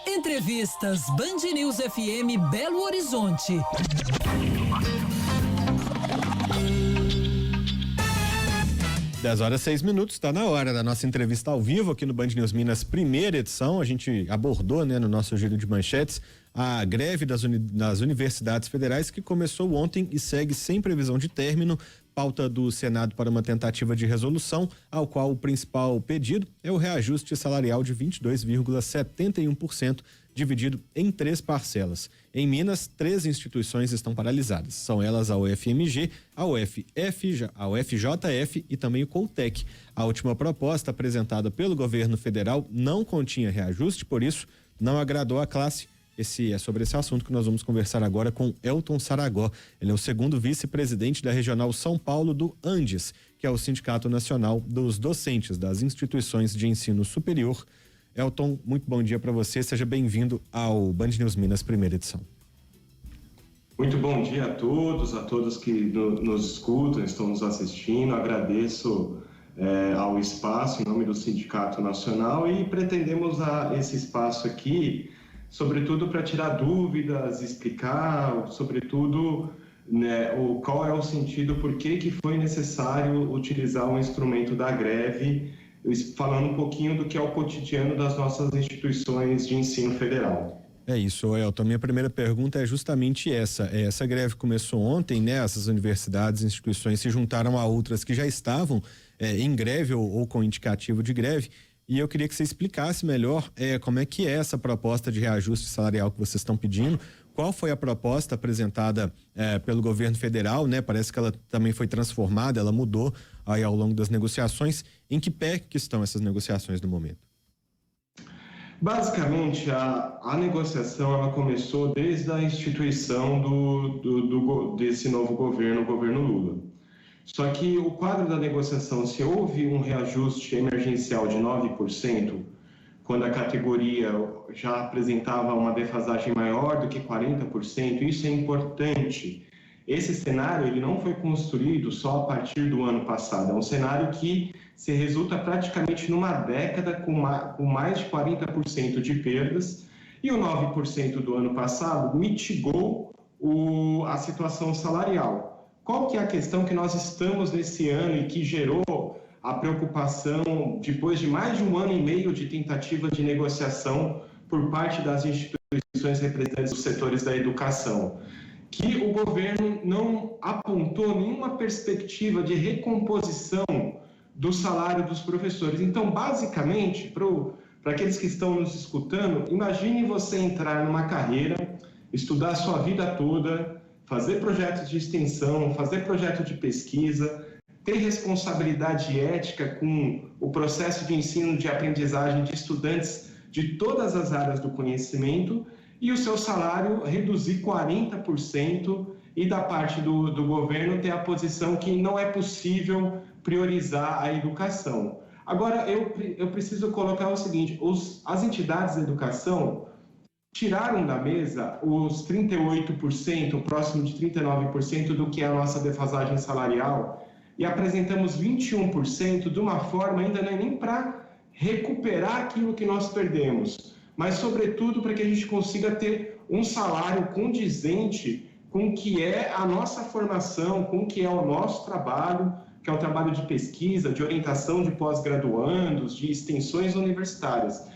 Entrevistas Band News FM Belo Horizonte. 10h06, está na hora da nossa entrevista ao vivo aqui no Band News Minas, primeira edição. A gente abordou, no nosso giro de manchetes, a greve das universidades federais que começou ontem e segue sem previsão de término. Pauta do Senado para uma tentativa de resolução, ao qual o principal pedido é o reajuste salarial de 22,71%, dividido em 3 parcelas. Em Minas, 3 instituições estão paralisadas. São elas a UFMG, a UFJF e também o Coltec. A última proposta apresentada pelo governo federal não continha reajuste, por isso não agradou a classe. É sobre esse assunto que nós vamos conversar agora com Elton Saragó. Ele é o segundo vice-presidente da Regional São Paulo do Andes, que é o Sindicato Nacional dos Docentes das Instituições de Ensino Superior. Elton, muito bom dia para você, seja bem-vindo ao Band News Minas, primeira edição. Muito bom dia a todos que nos escutam, estão nos assistindo. Agradeço ao espaço em nome do Sindicato Nacional e pretendemos esse espaço aqui sobretudo para tirar dúvidas, explicar, sobretudo, qual é o sentido, por que foi necessário utilizar o instrumento da greve, falando um pouquinho do que é o cotidiano das nossas instituições de ensino federal. É isso, Elton. Minha primeira pergunta é justamente essa. Essa greve começou ontem, Essas universidades, instituições se juntaram a outras que já estavam em greve ou com indicativo de greve. E eu queria que você explicasse melhor como é que é essa proposta de reajuste salarial que vocês estão pedindo. Qual foi a proposta apresentada pelo governo federal, Parece que ela também foi transformada, ela mudou aí ao longo das negociações. Em que pé que estão essas negociações no momento? Basicamente, a negociação ela começou desde a instituição desse novo governo, o governo Lula. Só que o quadro da negociação, se houve um reajuste emergencial de 9%, quando a categoria já apresentava uma defasagem maior do que 40%, isso é importante. Esse cenário ele não foi construído só a partir do ano passado, é um cenário que se resulta praticamente numa década com mais de 40% de perdas, e o 9% do ano passado mitigou a situação salarial. Qual que é a questão que nós estamos nesse ano e que gerou a preocupação depois de mais de 1 ano e meio de tentativa de negociação por parte das instituições representantes dos setores da educação? Que o governo não apontou nenhuma perspectiva de recomposição do salário dos professores. Então, basicamente, para aqueles que estão nos escutando, imagine você entrar numa carreira, estudar a sua vida toda, fazer projetos de extensão, fazer projeto de pesquisa, ter responsabilidade ética com o processo de ensino, de aprendizagem de estudantes de todas as áreas do conhecimento e o seu salário reduzir 40% e da parte do governo ter a posição que não é possível priorizar a educação. Agora, eu preciso colocar o seguinte, as entidades da educação tiraram da mesa os 38%, próximo de 39% do que é a nossa defasagem salarial e apresentamos 21% de uma forma ainda não é nem para recuperar aquilo que nós perdemos, mas sobretudo para que a gente consiga ter um salário condizente com o que é a nossa formação, com o que é o nosso trabalho, que é o trabalho de pesquisa, de orientação de pós-graduandos, de extensões universitárias.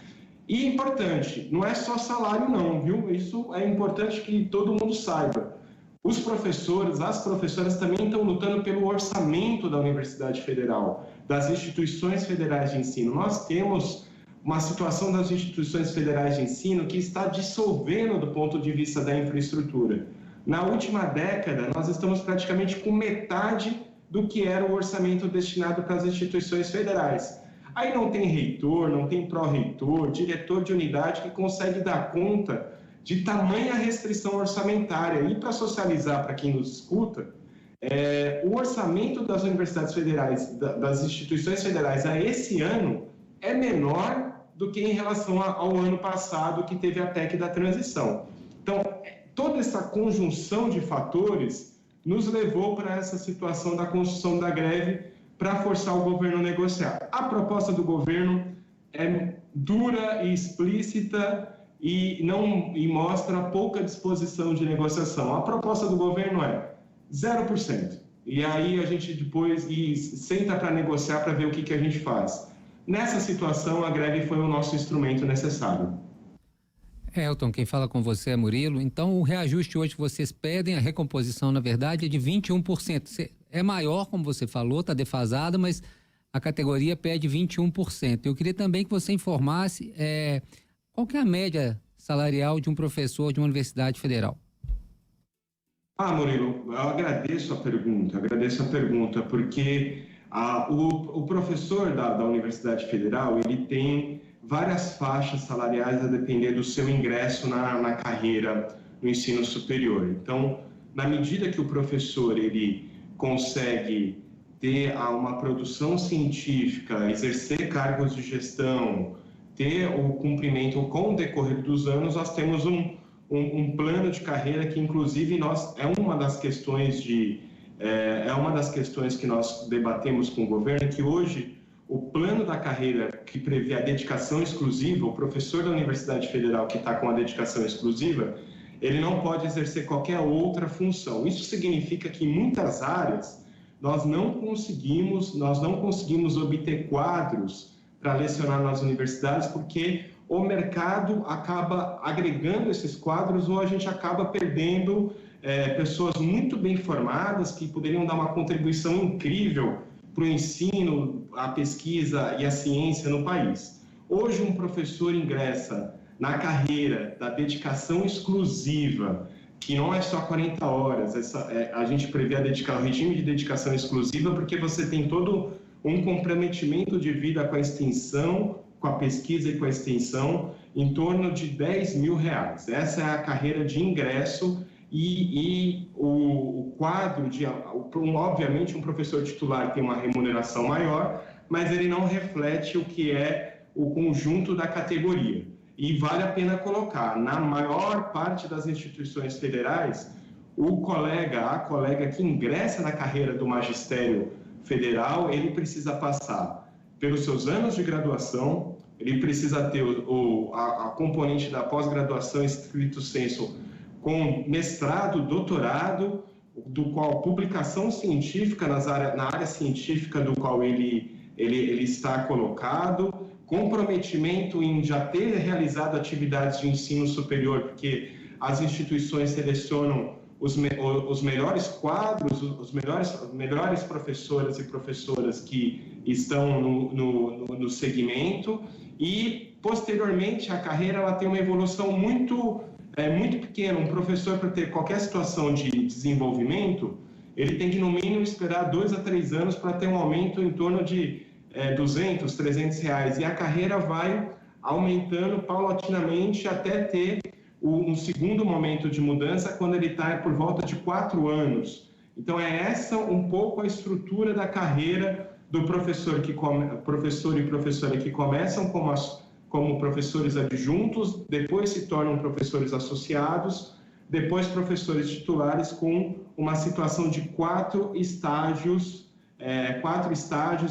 E importante, não é só salário não, viu? Isso é importante que todo mundo saiba. Os professores, as professoras também estão lutando pelo orçamento da Universidade Federal, das instituições federais de ensino. Nós temos uma situação das instituições federais de ensino que está dissolvendo do ponto de vista da infraestrutura. Na última década, nós estamos praticamente com metade do que era o orçamento destinado para as instituições federais. Aí não tem reitor, não tem pró-reitor, diretor de unidade que consegue dar conta de tamanha restrição orçamentária. E para socializar para quem nos escuta, o orçamento das universidades federais, das instituições federais a esse ano é menor do que em relação ao ano passado, que teve a PEC da transição. Então, toda essa conjunção de fatores nos levou para essa situação da construção da greve para forçar o governo a negociar. A proposta do governo é dura e explícita e mostra pouca disposição de negociação. A proposta do governo é 0%. E aí a gente depois senta para negociar para ver o que a gente faz. Nessa situação, a greve foi o nosso instrumento necessário. Elton, quem fala com você é Murilo. Então, o reajuste hoje que vocês pedem, a recomposição, na verdade, é de 21%. É maior, como você falou, está defasado, mas a categoria pede 21%. Eu queria também que você informasse qual que é a média salarial de um professor de uma universidade federal. Murilo, eu agradeço a pergunta, porque o professor da Universidade Federal, ele tem várias faixas salariais a depender do seu ingresso na carreira no ensino superior. Então, na medida que o professor ele consegue ter uma produção científica, exercer cargos de gestão, ter o cumprimento com o decorrer dos anos, nós temos um plano de carreira que, inclusive, é uma das questões que nós debatemos com o governo, que hoje o plano da carreira que prevê a dedicação exclusiva, o professor da Universidade Federal que está com a dedicação exclusiva, ele não pode exercer qualquer outra função. Isso significa que em muitas áreas nós não conseguimos obter quadros para lecionar nas universidades, porque o mercado acaba agregando esses quadros ou a gente acaba perdendo pessoas muito bem formadas que poderiam dar uma contribuição incrível para o ensino, a pesquisa e a ciência no país. Hoje, um professor ingressa na carreira da dedicação exclusiva, que não é só 40 horas, a gente prevê o regime de dedicação exclusiva porque você tem todo um comprometimento de vida com a extensão, com a pesquisa e com a extensão, em torno de R$10 mil. Essa é a carreira de ingresso e o quadro obviamente, um professor titular tem uma remuneração maior, mas ele não reflete o que é o conjunto da categoria. E vale a pena colocar, na maior parte das instituições federais, a colega que ingressa na carreira do magistério federal, ele precisa passar pelos seus anos de graduação, ele precisa ter a componente da pós-graduação estricto sensu com mestrado, doutorado, do qual publicação científica na área científica do qual ele está colocado, comprometimento em já ter realizado atividades de ensino superior, porque as instituições selecionam os melhores quadros, os melhores professores e professoras que estão no segmento, e posteriormente a carreira ela tem uma evolução muito pequena. Um professor, para ter qualquer situação de desenvolvimento, ele tem que no mínimo esperar 2 a 3 anos para ter um aumento em torno de R$200, R$300, e a carreira vai aumentando paulatinamente até ter um segundo momento de mudança quando ele está por volta de 4 anos. Então é essa um pouco a estrutura da carreira do professor e professora que começam como professores adjuntos, depois se tornam professores associados, depois professores titulares com uma situação de 4 estágios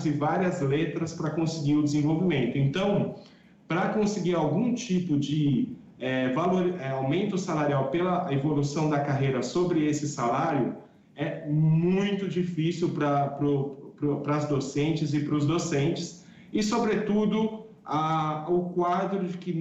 e várias letras para conseguir o desenvolvimento. Então, para conseguir algum tipo de aumento salarial pela evolução da carreira sobre esse salário, é muito difícil para as docentes e para os docentes, e, sobretudo, o quadro de que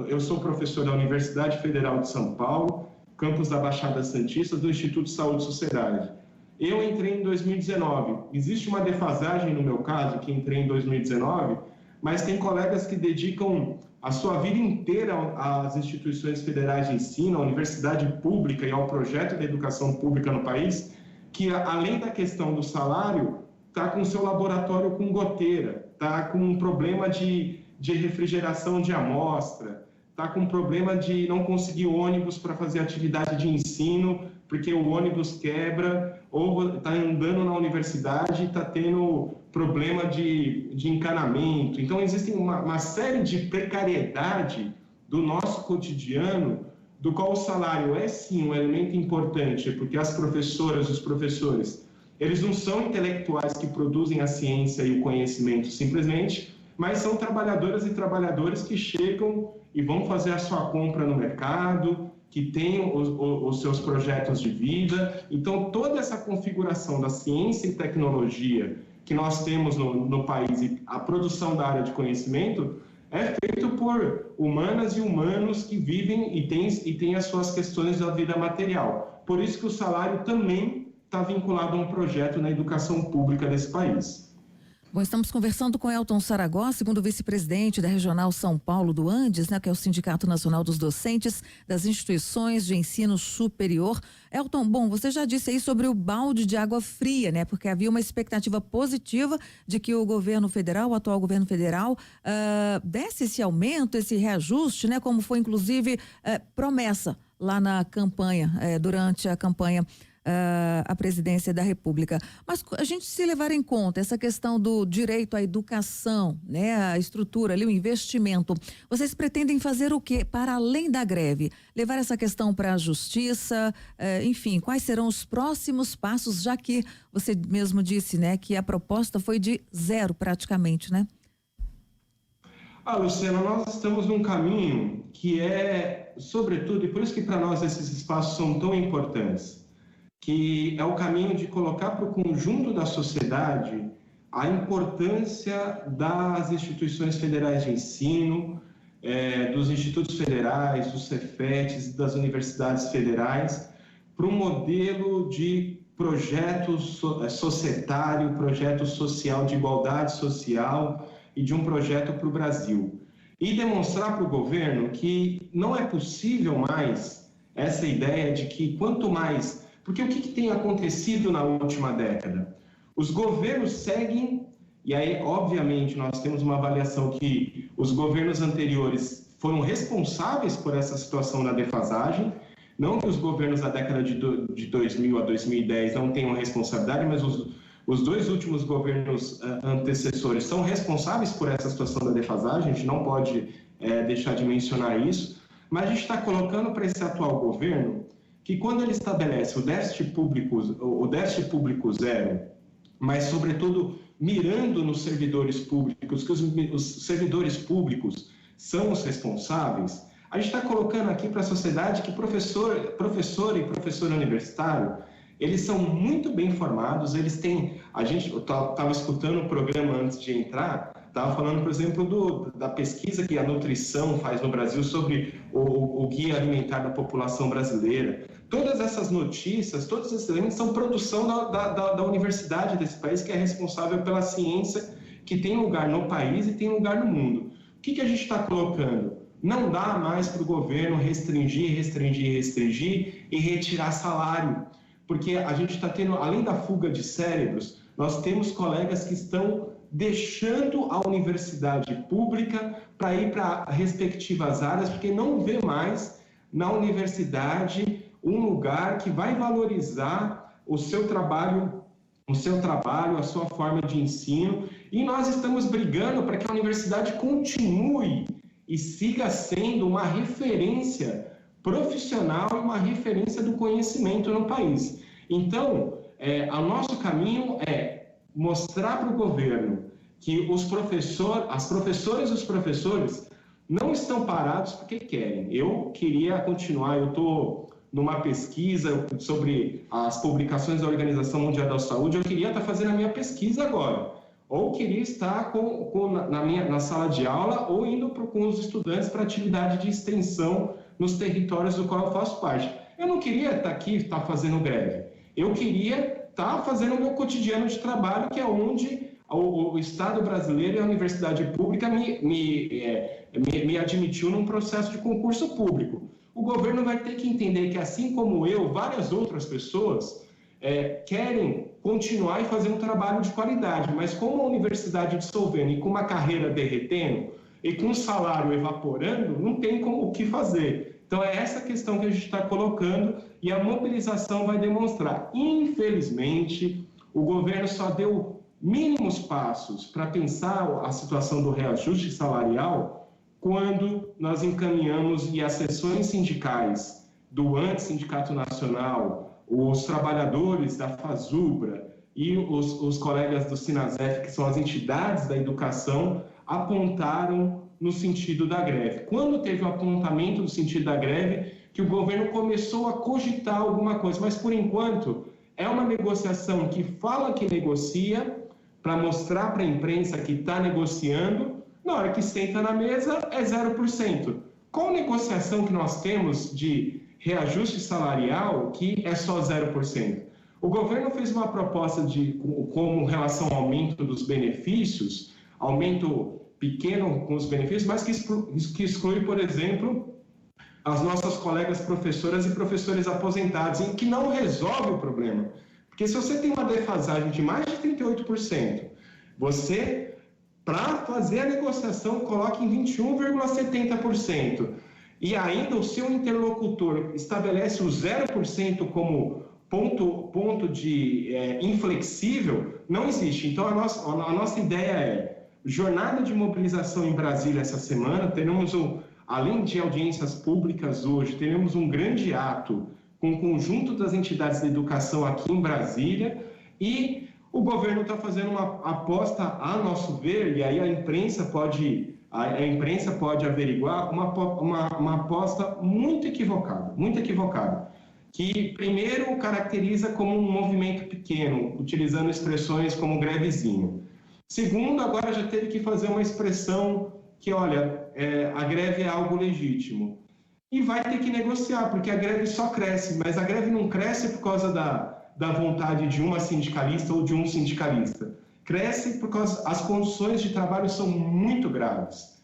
eu sou professor da Universidade Federal de São Paulo, campus da Baixada Santista, do Instituto de Saúde e Sociedade. Eu entrei em 2019. Existe uma defasagem no meu caso, que entrei em 2019, mas tem colegas que dedicam a sua vida inteira às instituições federais de ensino, à universidade pública e ao projeto de educação pública no país, que, além da questão do salário, está com seu laboratório com goteira, está com um problema de refrigeração de amostra, está com um problema de não conseguir ônibus para fazer atividade de ensino, porque o ônibus quebra, ou está andando na universidade e está tendo problema de encanamento. Então, existe uma série de precariedade do nosso cotidiano, do qual o salário é, sim, um elemento importante, porque as professoras, os professores, eles não são intelectuais que produzem a ciência e o conhecimento simplesmente, mas são trabalhadoras e trabalhadores que chegam e vão fazer a sua compra no mercado, que têm os seus projetos de vida. Então, toda essa configuração da ciência e tecnologia que nós temos no país e a produção da área de conhecimento é feito por humanas e humanos que vivem e têm as suas questões da vida material. Por isso que o salário também está vinculado a um projeto na educação pública desse país. Bom, estamos conversando com Elton Saragossa, segundo vice-presidente da Regional São Paulo do Andes, né, que é o Sindicato Nacional dos Docentes das Instituições de Ensino Superior. Elton, bom, você já disse aí sobre o balde de água fria, né, porque havia uma expectativa positiva de que o governo federal, o atual governo federal, desse esse aumento, esse reajuste, né, como foi inclusive promessa lá na campanha, durante a campanha a presidência da República. Mas a gente se levar em conta essa questão do direito à educação, né, a estrutura ali, o investimento, vocês pretendem fazer o quê para além da greve? Levar essa questão para a justiça, enfim, quais serão os próximos passos, já que você mesmo disse, né, que a proposta foi de zero praticamente, né? Luciana, nós estamos num caminho que é, sobretudo, e por isso que para nós esses espaços são tão importantes, que é o caminho de colocar para o conjunto da sociedade a importância das instituições federais de ensino, dos institutos federais, dos Cefetes, das universidades federais, para um modelo de projeto societário, projeto social de igualdade social e de um projeto para o Brasil. E demonstrar para o governo que não é possível mais essa ideia de que quanto mais... Porque o que tem acontecido na última década? Os governos seguem, e aí, obviamente, nós temos uma avaliação que os governos anteriores foram responsáveis por essa situação da defasagem, não que os governos da década de 2000 a 2010 não tenham responsabilidade, mas os dois últimos governos antecessores são responsáveis por essa situação da defasagem, a gente não pode deixar de mencionar isso, mas a gente está colocando para esse atual governo que quando ele estabelece o déficit público zero, mas sobretudo mirando nos servidores públicos, que os servidores públicos são os responsáveis, a gente está colocando aqui para a sociedade que professor e professor universitário, eles são muito bem formados, eles têm... Eu estava escutando o programa antes de entrar, estava falando, por exemplo, da pesquisa que a nutrição faz no Brasil sobre o guia alimentar da população brasileira. Todas essas notícias, todos esses elementos são produção da universidade desse país, que é responsável pela ciência que tem lugar no país e tem lugar no mundo. O que a gente está colocando? Não dá mais para o governo restringir e retirar salário, porque a gente está tendo, além da fuga de cérebros, nós temos colegas que estão deixando a universidade pública para ir para respectivas áreas, porque não vê mais na universidade um lugar que vai valorizar o seu trabalho, a sua forma de ensino, e nós estamos brigando para que a universidade continue e siga sendo uma referência profissional e uma referência do conhecimento no país. Então, o nosso caminho é mostrar para o governo que as professoras e os professores não estão parados porque querem. Eu queria continuar, eu estou numa pesquisa sobre as publicações da Organização Mundial da Saúde, eu queria estar fazendo a minha pesquisa agora, ou queria estar na sala de aula, ou indo com os estudantes para atividade de extensão nos territórios do qual eu faço parte. Eu não queria estar aqui, fazendo greve. Eu queria estar fazendo o meu cotidiano de trabalho, que é onde o Estado brasileiro e a universidade pública me admitiu num processo de concurso público. O governo vai ter que entender que, assim como eu, várias outras pessoas querem continuar e fazer um trabalho de qualidade, mas com a universidade dissolvendo e com uma carreira derretendo e com um salário evaporando, não tem o que fazer. Então, é essa questão que a gente está colocando e a mobilização vai demonstrar. Infelizmente, o governo só deu mínimos passos para pensar a situação do reajuste salarial quando nós encaminhamos e as seções sindicais do ANTE, Sindicato Nacional, os trabalhadores da FASUBRA e os colegas do SINASEF, que são as entidades da educação, apontaram no sentido da greve. Quando teve o apontamento no sentido da greve, que o governo começou a cogitar alguma coisa, mas por enquanto é uma negociação que fala que negocia, para mostrar para a imprensa que está negociando, na hora que senta na mesa é 0%. Qual negociação que nós temos de reajuste salarial que é só 0%? O governo fez uma proposta com relação ao aumento dos benefícios, aumento pequeno com os benefícios, mas que exclui, por exemplo, as nossas colegas professoras e professores aposentados, e que não resolve o problema. Porque se você tem uma defasagem de mais de 38%, você, para fazer a negociação, coloca em 21,70%, e ainda o seu interlocutor estabelece o 0% como ponto de inflexível, não existe. Então, a nossa ideia é jornada de mobilização em Brasília essa semana. Teremos, além de audiências públicas hoje, teremos um grande ato com o conjunto das entidades de educação aqui em Brasília, e o governo está fazendo uma aposta, a nosso ver, e aí a imprensa pode averiguar, uma aposta muito equivocada, que primeiro caracteriza como um movimento pequeno, utilizando expressões como grevezinho. Segundo, agora já teve que fazer uma expressão que, olha, a greve é algo legítimo. E vai ter que negociar, porque a greve só cresce, mas a greve não cresce por causa da vontade de uma sindicalista ou de um sindicalista. Cresce porque as condições de trabalho são muito graves,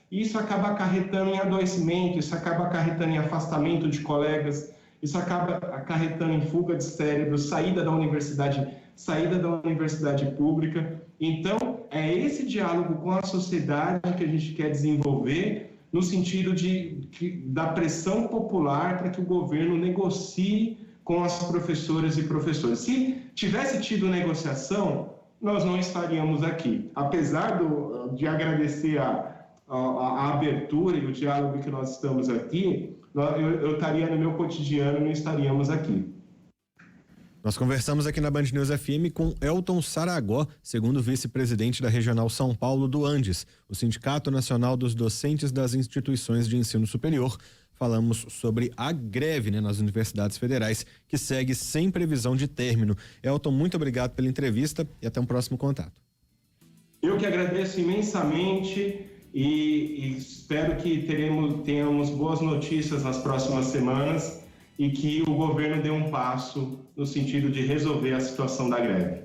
e isso acaba acarretando em adoecimento, isso acaba acarretando em afastamento de colegas, isso acaba acarretando em fuga de cérebro, saída da universidade pública. Então, é esse diálogo com a sociedade que a gente quer desenvolver, no sentido da pressão popular para que o governo negocie com as professoras e professores. Se tivesse tido negociação, nós não estaríamos aqui. Apesar de agradecer a abertura e o diálogo que nós estamos aqui, eu estaria no meu cotidiano e não estaríamos aqui. Nós conversamos aqui na Band News FM com Elton Saragó, segundo vice-presidente da Regional São Paulo do Andes, o Sindicato Nacional dos Docentes das Instituições de Ensino Superior. Falamos sobre a greve, nas universidades federais, que segue sem previsão de término. Elton, muito obrigado pela entrevista e até um próximo contato. Eu que agradeço imensamente e espero que tenhamos boas notícias nas próximas semanas e que o governo dê um passo no sentido de resolver a situação da greve.